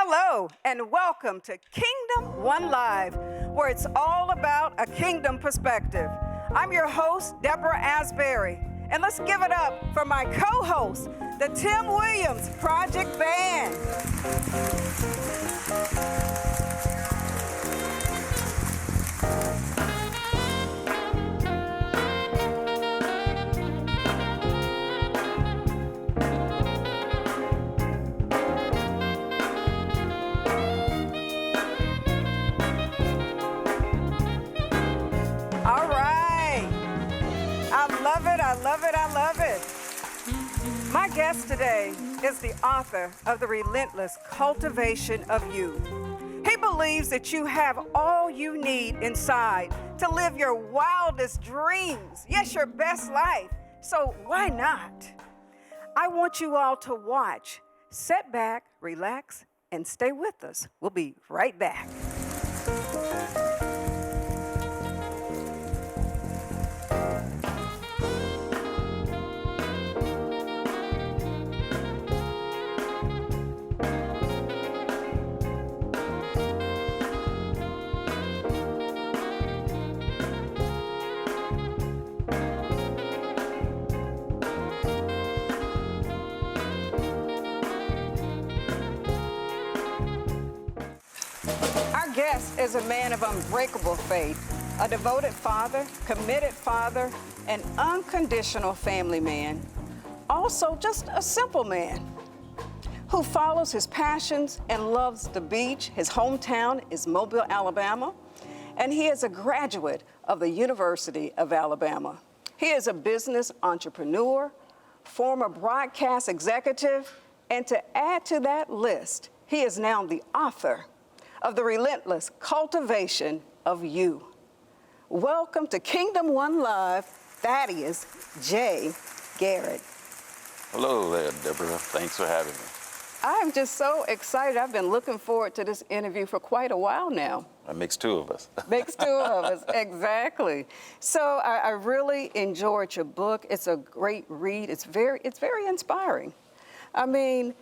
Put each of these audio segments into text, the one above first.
Hello, and welcome to Kingdom One Live, where it's all about a kingdom perspective. I'm your host, Deborah Asbury, and let's give it up for my co-host, the Tim Williams Project Band. I love it. My guest today is the author of The Relentless Cultivation of You. He believes that you have all you need inside to live your wildest dreams, yes, your best life. So why not? I want you all to watch, sit back, relax, and stay with us. We'll be right back. Our guest is a man of unbreakable faith, a devoted father, committed father, an unconditional family man, also just a simple man who follows his passions and loves the beach. His hometown is Mobile, Alabama, and he is a graduate of the University of Alabama. He is a business entrepreneur, former broadcast executive, and to add to that list, he is now the author of The Relentless Cultivation of You. Welcome to Kingdom One Live, Thaddeus J. Garrett. Hello there, Deborah. Thanks for having me. I'm just so excited. I've been looking forward to this interview for quite a while now. That makes two of us. Makes two of us, exactly. So I really enjoyed your book. It's a great read. It's very inspiring. I mean,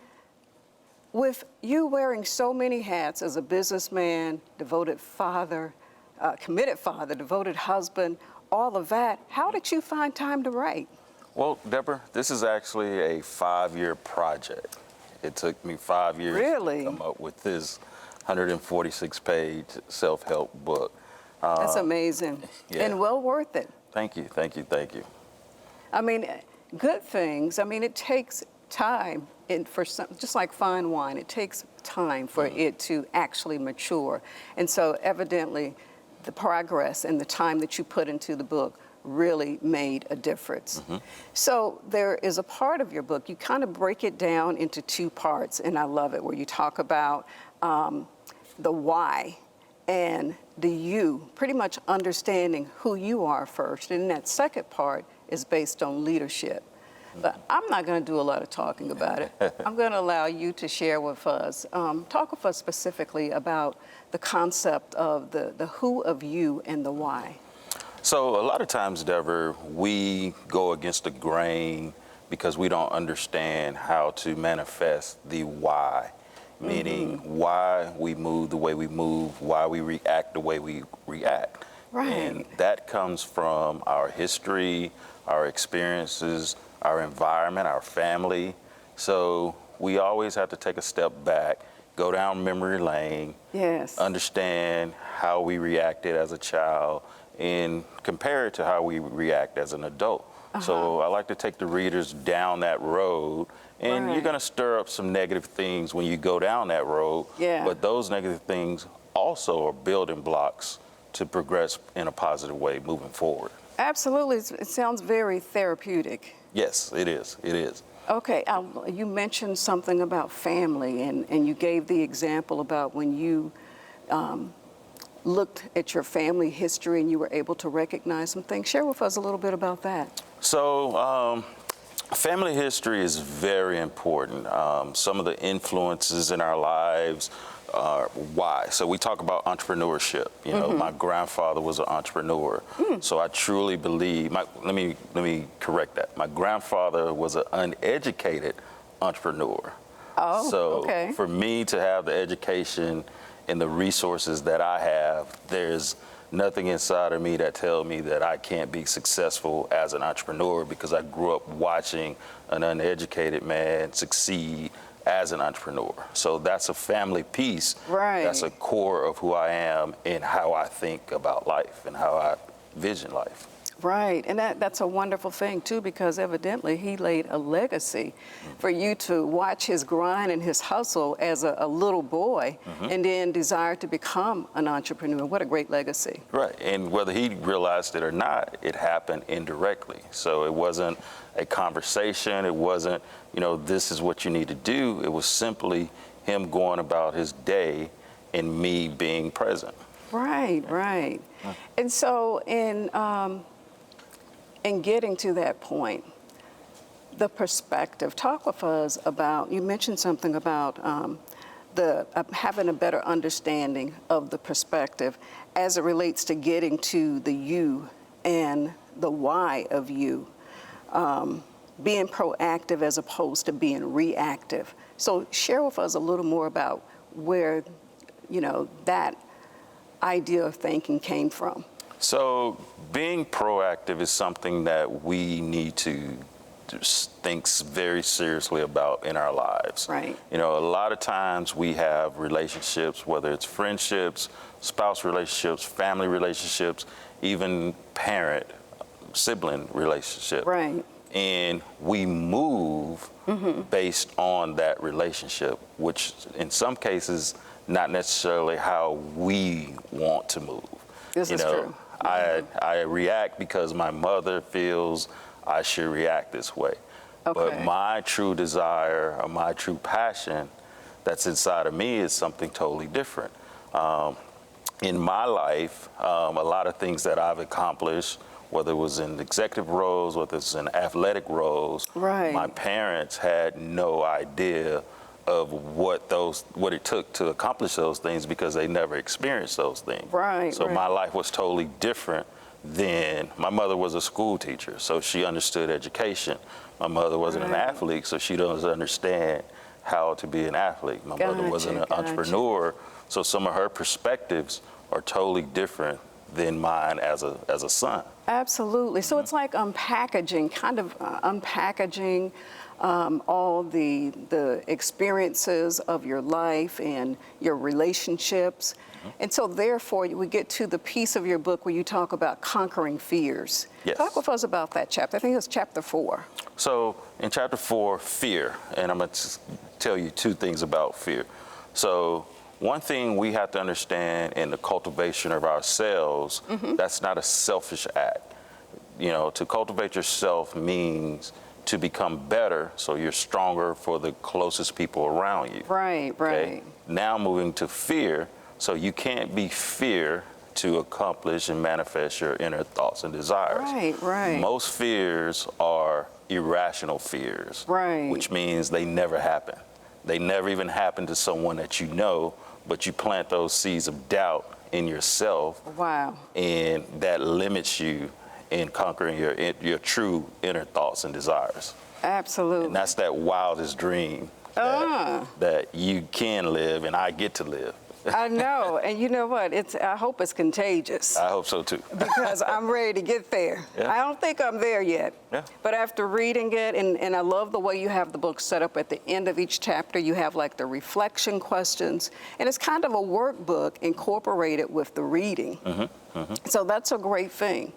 with you wearing so many hats as a businessman, devoted father, committed father, devoted husband, all of that, how did you find time to write? Well, Deborah, this is actually a 5-year project. It took me 5 years Really? to come up with this 146-page self-help book. That's amazing. Yeah. And well worth it. Thank you. I mean, good things, it takes time. Just like fine wine, it takes time for it to actually mature. And so evidently, the progress and the time that you put into the book really made a difference. Mm-hmm. So there is a part of your book, you kind of break it down into two parts, and I love it, where you talk about the why and the you, pretty much understanding who you are first. And that second part is based on leadership. But I'm not going to do a lot of talking about it. I'm going to allow you to share with us, talk with us specifically about the concept of the who of you and the why. So a lot of times, Deborah, we go against the grain because we don't understand how to manifest the why, meaning why we move the way we move, why we react the way we react. Right. And that comes from our history, our experiences, our environment, our family. So we always have to take a step back, go down memory lane, yes, understand how we reacted as a child, and compare it to how we react as an adult. So I like to take the readers down that road, and you're gonna stir up some negative things when you go down that road, but those negative things also are building blocks to progress in a positive way moving forward. Absolutely, it sounds very therapeutic. Yes, it is. Okay, you mentioned something about family, and you gave the example about when you looked at your family history and you were able to recognize some things. Share with us a little bit about that. So, family history is very important. Some of the influences in our lives are why. So we talk about entrepreneurship. You know, my grandfather was an entrepreneur. So I truly believe, let me correct that. My grandfather was an uneducated entrepreneur. Oh, So okay. for me to have the education and the resources that I have, there's nothing inside of me that tells me that I can't be successful as an entrepreneur, because I grew up watching an uneducated man succeed as an entrepreneur. So that's a family piece. Right. That's a core of who I am and how I think about life and how I vision life. Right, and that's a wonderful thing too, because evidently he laid a legacy for you to watch his grind and his hustle as a little boy, and then desire to become an entrepreneur. What a great legacy. Right, and whether he realized it or not, it happened indirectly. So it wasn't a conversation, it wasn't, this is what you need to do. It was simply him going about his day and me being present. Right, right. And so in getting to that point, the perspective, talk with us about, you mentioned something about having a better understanding of the perspective as it relates to getting to the you and the why of you, being proactive as opposed to being reactive. So share with us a little more about where, that idea of thinking came from. So being proactive is something that we need to think very seriously about in our lives. Right. A lot of times we have relationships, whether it's friendships, spouse relationships, family relationships, even parent, sibling relationship. Right. And we move based on that relationship, which in some cases, not necessarily how we want to move. This is true. I react because my mother feels I should react this way. Okay. But my true desire or my true passion that's inside of me is something totally different. In my life, a lot of things that I've accomplished, whether it was in executive roles, whether it's in athletic roles, Right. my parents had no idea of what it took to accomplish those things, because they never experienced those things. Right, So right. my life was totally different than, my mother was a school teacher, so she understood education. My mother wasn't an Right. athlete, so she doesn't understand how to be an athlete. My mother wasn't an Gotcha. entrepreneur, so some of her perspectives are totally different than mine as a son. Absolutely. So it's like unpackaging, unpackaging all the experiences of your life and your relationships. And so therefore, we get to the piece of your book where you talk about conquering fears. Yes. Talk with us about that chapter. I think it's chapter 4. So in chapter 4, fear, and I'm going to tell you two things about fear. So one thing we have to understand in the cultivation of ourselves, that's not a selfish act. To cultivate yourself means to become better, so you're stronger for the closest people around you. Right, right. Okay? Now moving to fear, so you can't be fear to accomplish and manifest your inner thoughts and desires. Right, right. Most fears are irrational fears, Right. which means they never happen. They never even happen to someone that you know, but you plant those seeds of doubt in yourself. Wow. And that limits you in conquering your true inner thoughts and desires. Absolutely. And that's that wildest dream that you can live and I get to live. I know, and you know what? I hope it's contagious. I hope so too. Because I'm ready to get there. Yeah. I don't think I'm there yet. Yeah. But after reading it, and I love the way you have the book set up at the end of each chapter, you have like the reflection questions, and it's kind of a workbook incorporated with the reading. So that's a great thing.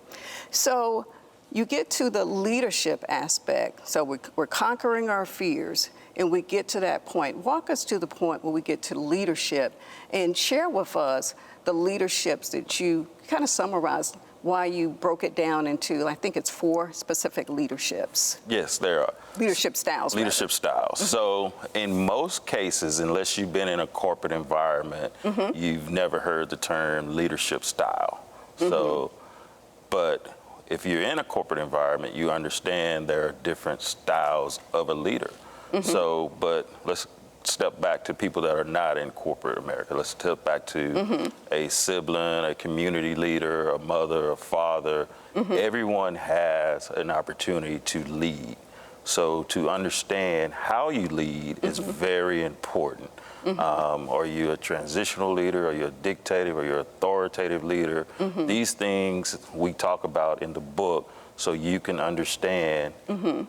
So you get to the leadership aspect. So we're conquering our fears, and we get to that point. Walk us to the point where we get to leadership, and share with us the leaderships that you kind of summarized, why you broke it down into, I think it's 4 specific leaderships. Yes, there are. Leadership styles. rather. Leadership styles. So in most cases, unless you've been in a corporate environment, you've never heard the term leadership style. So, but if you're in a corporate environment, you understand there are different styles of a leader. So, but let's step back to people that are not in corporate America. Let's step back to a sibling, a community leader, a mother, a father. Everyone has an opportunity to lead. So to understand how you lead is very important. Are you a transitional leader? Are you a dictative? Are you an authoritative leader? These things we talk about in the book so you can understand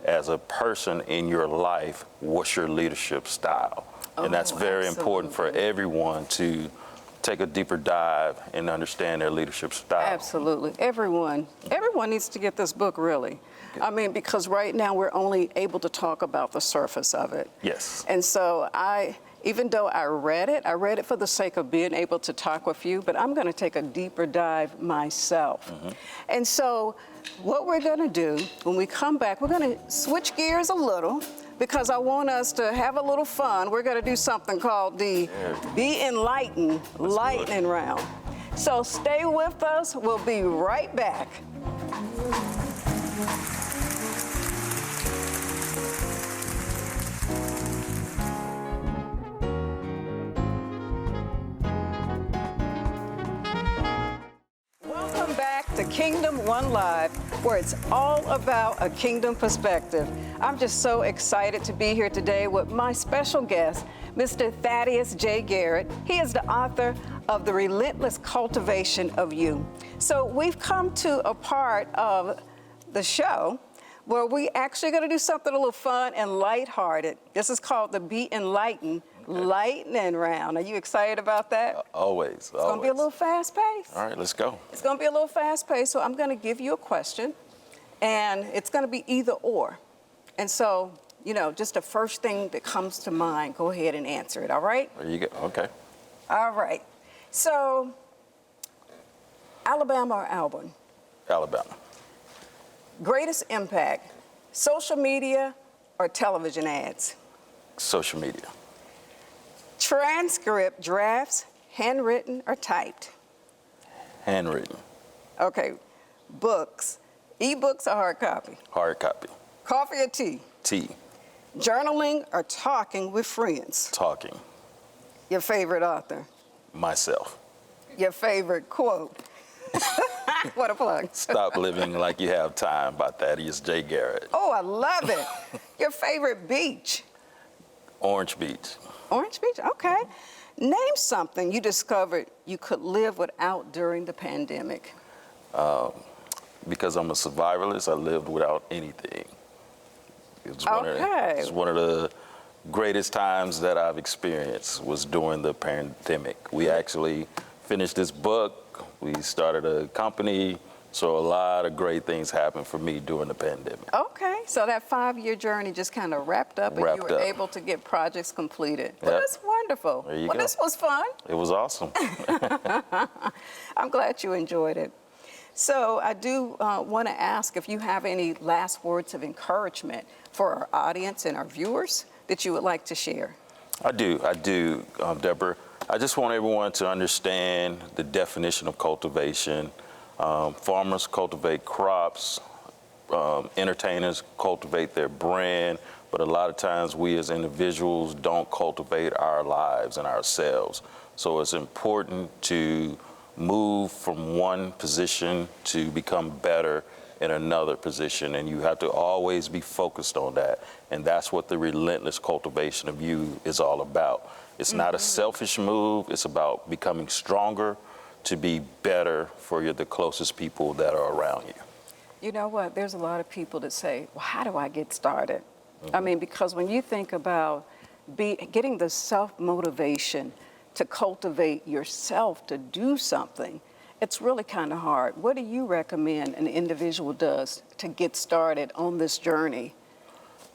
as a person in your life what's your leadership style. And that's very important for everyone to take a deeper dive and understand their leadership style. Absolutely. Everyone needs to get this book, really. I mean, because right now we're only able to talk about the surface of it. Yes. And so even though I read it for the sake of being able to talk with you, but I'm going to take a deeper dive myself. And so what we're going to do when we come back, we're going to switch gears a little because I want us to have a little fun. We're going to do something called the Be Enlightened lightning round. So stay with us. We'll be right back. Welcome back to Kingdom One Live, where it's all about a kingdom perspective. I'm just so excited to be here today with my special guest, Mr. Thaddeus J. Garrett. He is the author of The Relentless Cultivation of You. So we've come to a part of the show where we actually going to do something a little fun and lighthearted. This is called the Be Enlightened lightning round. Are you excited about that? Always. It's going to be a little fast-paced. All right, let's go. It's going to be a little fast-paced, so I'm going to give you a question, and it's going to be either or. And so, just the first thing that comes to mind, go ahead and answer it, all right? There you go. Okay. All right. So, Alabama or Auburn? Alabama. Greatest impact, social media or television ads? Social media. Transcript drafts, handwritten or typed? Handwritten. Okay. Books, e-books or hard copy? Hard copy. Coffee or tea? Tea. Journaling or talking with friends? Talking. Your favorite author? Myself. Your favorite quote? What a plug. Stop living like you have time by Thaddeus J. Garrett. Oh, I love it. Your favorite beach? Orange Beach. Orange Beach, okay. Name something you discovered you could live without during the pandemic. Because I'm a survivalist, I lived without anything. It's one of the greatest times that I've experienced was during the pandemic. We actually finished this book. We started a company. So a lot of great things happened for me during the pandemic. Okay, so that 5-year journey just kind of wrapped up and you were able to get projects completed. Well, that's wonderful. There you go. This was fun. It was awesome. I'm glad you enjoyed it. So I do want to ask if you have any last words of encouragement for our audience and our viewers that you would like to share. I do, Deborah. I just want everyone to understand the definition of cultivation. Farmers cultivate crops, entertainers cultivate their brand, but a lot of times we as individuals don't cultivate our lives and ourselves. So it's important to move from one position to become better in another position, and you have to always be focused on that. And that's what the relentless cultivation of you is all about. It's not a selfish move, it's about becoming stronger, to be better for the closest people that are around you. You know what? There's a lot of people that say, well, how do I get started? I mean, because when you think about getting the self-motivation to cultivate yourself to do something, it's really kind of hard. What do you recommend an individual does to get started on this journey?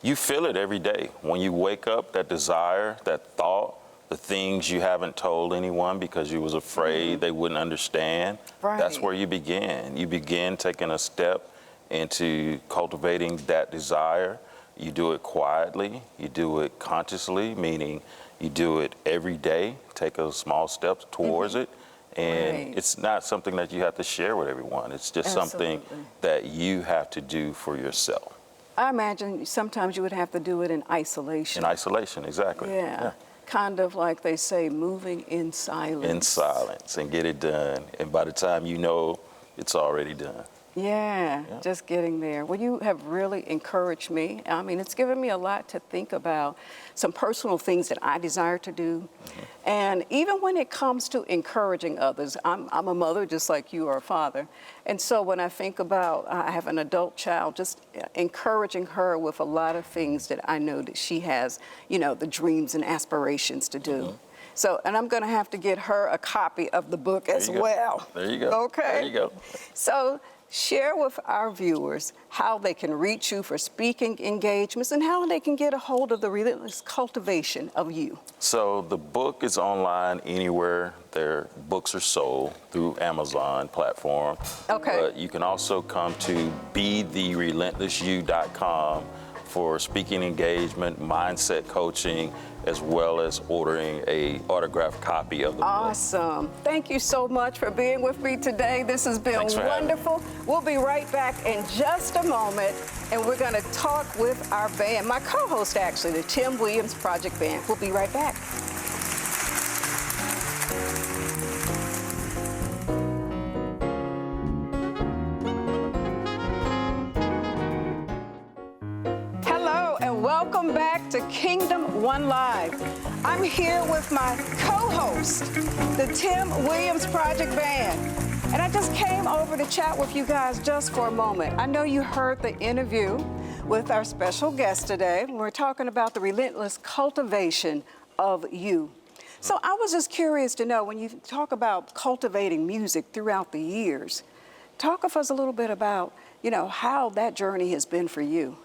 You feel it every day. When you wake up, that desire, that thought, the things you haven't told anyone because you was afraid they wouldn't understand. Right. That's where you begin. You begin taking a step into cultivating that desire. You do it quietly. You do it consciously, meaning you do it every day. Take a small step towards it. And it's not something that you have to share with everyone. It's just something that you have to do for yourself. I imagine sometimes you would have to do it in isolation. In isolation, exactly. Yeah. Kind of like they say, moving in silence. In silence and get it done. And by the time you know, it's already done. Yeah, just getting there. Well, you have really encouraged me. I mean, it's given me a lot to think about, some personal things that I desire to do. And even when it comes to encouraging others, I'm a mother just like you are a father. And so when I think about, I have an adult child, just encouraging her with a lot of things that I know that she has, you know, the dreams and aspirations to do. So, and I'm going to have to get her a copy of the book as well. There you go. Okay. There you go. So, share with our viewers how they can reach you for speaking engagements and how they can get a hold of the relentless cultivation of you. So the book is online anywhere their books are sold through Amazon platform. Okay. But you can also come to betherelentlessyou.com for speaking engagement, mindset coaching, as well as ordering a autographed copy of the book. Awesome. Thank you so much for being with me today. This has been wonderful. We'll be right back in just a moment, and we're going to talk with our band, my co-host actually, the Tim Williams Project Band. We'll be right back. Welcome back to Kingdom One Live. I'm here with my co-host, the Tim Williams Project Band. And I just came over to chat with you guys just for a moment. I know you heard the interview with our special guest today. We're talking about the relentless cultivation of you. So I was just curious to know, when you talk about cultivating music throughout the years, talk with us a little bit about, you know, how that journey has been for you.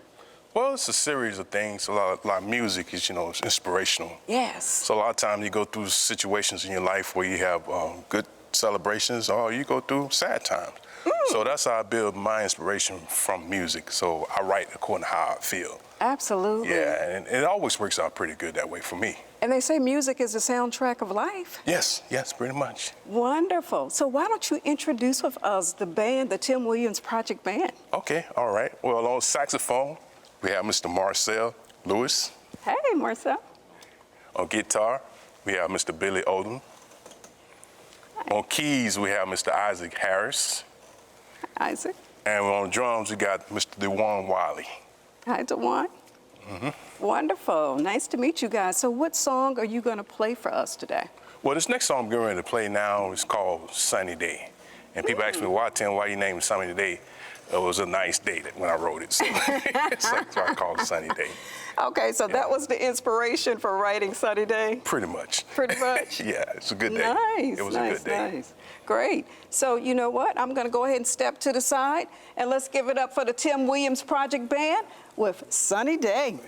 Well, it's a series of things. A lot of music is, you know, it's inspirational. Yes. So a lot of times you go through situations in your life where you have good celebrations, or you go through sad times. So that's how I build my inspiration from music. So I write according to how I feel. Absolutely. Yeah, and it always works out pretty good that way for me. And they say music is the soundtrack of life. Yes, pretty much. Wonderful. So why don't you introduce with us the band, the Tim Williams Project Band? Okay, all right. Well, on saxophone, we have Mr. Marcel Lewis. Hey, Marcel. On guitar, we have Mr. Billy Odom. Hi. On keys, we have Mr. Isaac Harris. Isaac. And on drums, we got Mr. DeJuan Wiley. Hi, DeJuan. Wonderful. Nice to meet you guys. So what song are you going to play for us today? Well, this next song I'm getting ready to play now is called Sunny Day. And people ask me, Tim, why you named it Sunny Day? It was a nice day when I wrote it, so that's why I called it Sunny Day. Okay, so that was the inspiration for writing Sunny Day? Pretty much. Pretty much? Yeah, it's a good day. Nice, it was a good day. Nice. Great. So you know what? I'm going to go ahead and step to the side, and let's give it up for the Tim Williams Project Band with Sunny Day.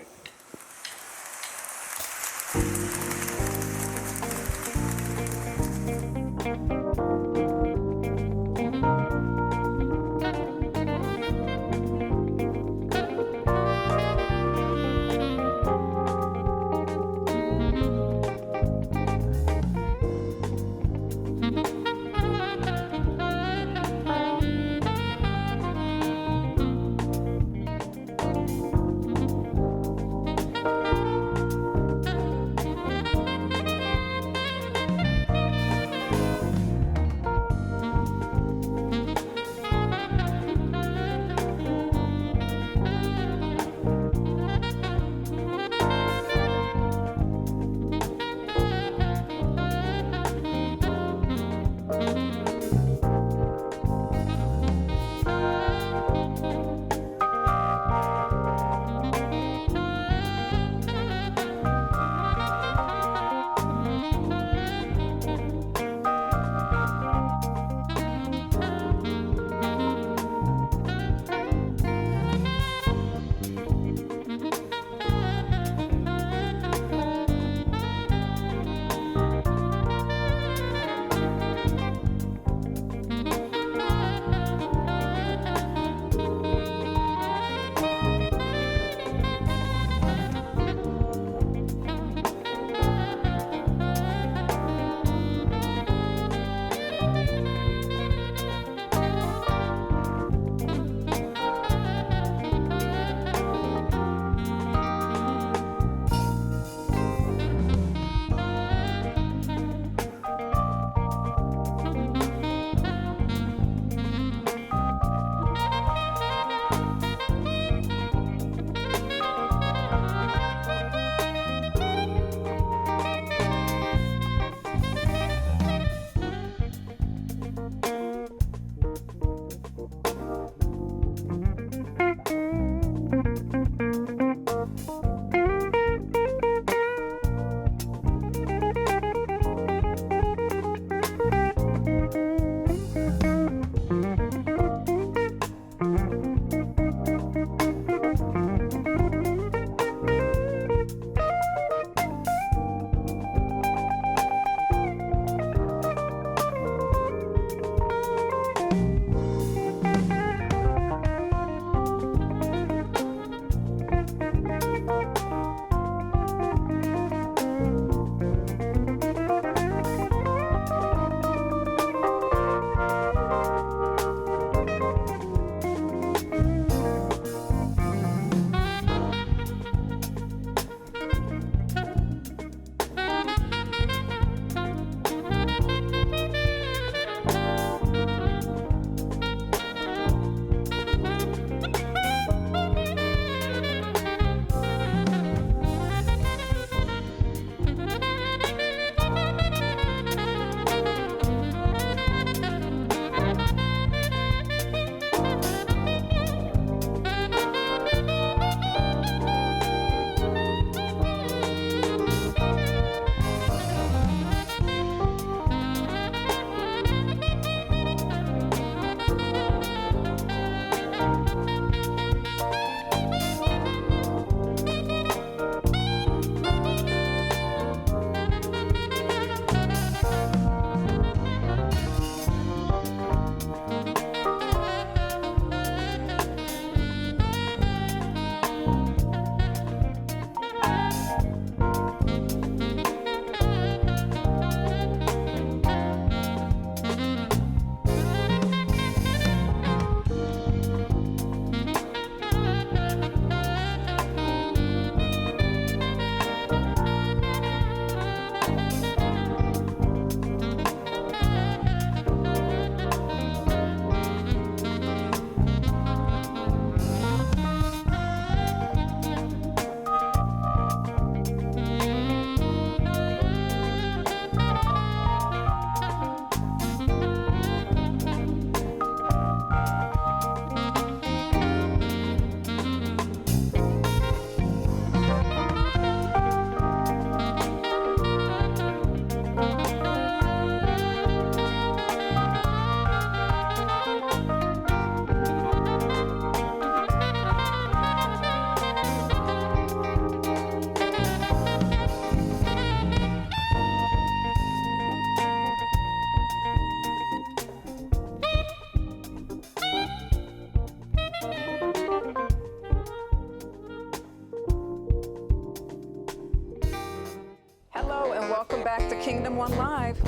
Kingdom One Live.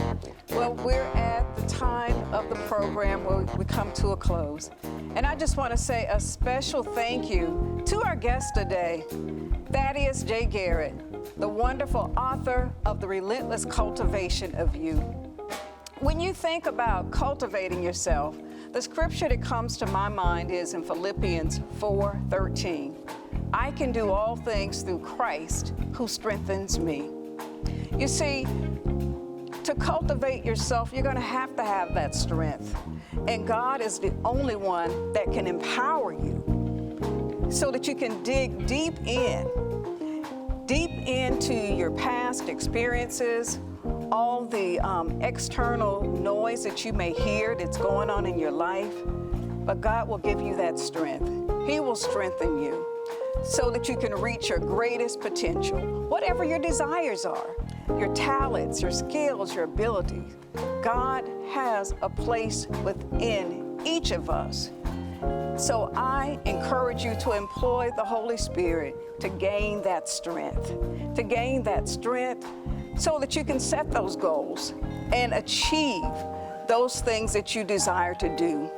Well, we're at the time of the program where we come to a close. And I just want to say a special thank you to our guest today, Thaddeus J. Garrett, the wonderful author of The Relentless Cultivation of You. When you think about cultivating yourself, the scripture that comes to my mind is in Philippians 4:13. I can do all things through Christ who strengthens me. You see, to cultivate yourself, you're going to have that strength. And God is the only one that can empower you so that you can dig deep into your past experiences, all the external noise that you may hear that's going on in your life. But God will give you that strength. He will strengthen you so that you can reach your greatest potential, whatever your desires are, your talents, your skills, your abilities. God has a place within each of us. So I encourage you to employ the Holy Spirit to gain that strength, so that you can set those goals and achieve those things that you desire to do.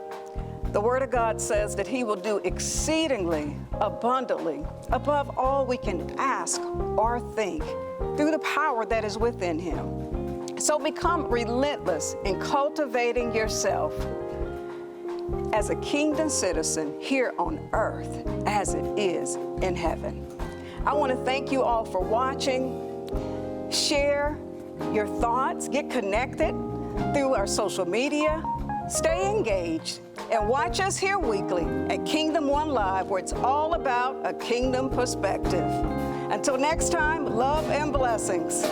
The Word of God says that He will do exceedingly, abundantly, above all we can ask or think, through the power that is within Him. So become relentless in cultivating yourself as a kingdom citizen here on earth as it is in heaven. I want to thank you all for watching. Share your thoughts, get connected through our social media, stay engaged, and watch us here weekly at Kingdom One Live, where it's all about a kingdom perspective. Until next time, love and blessings.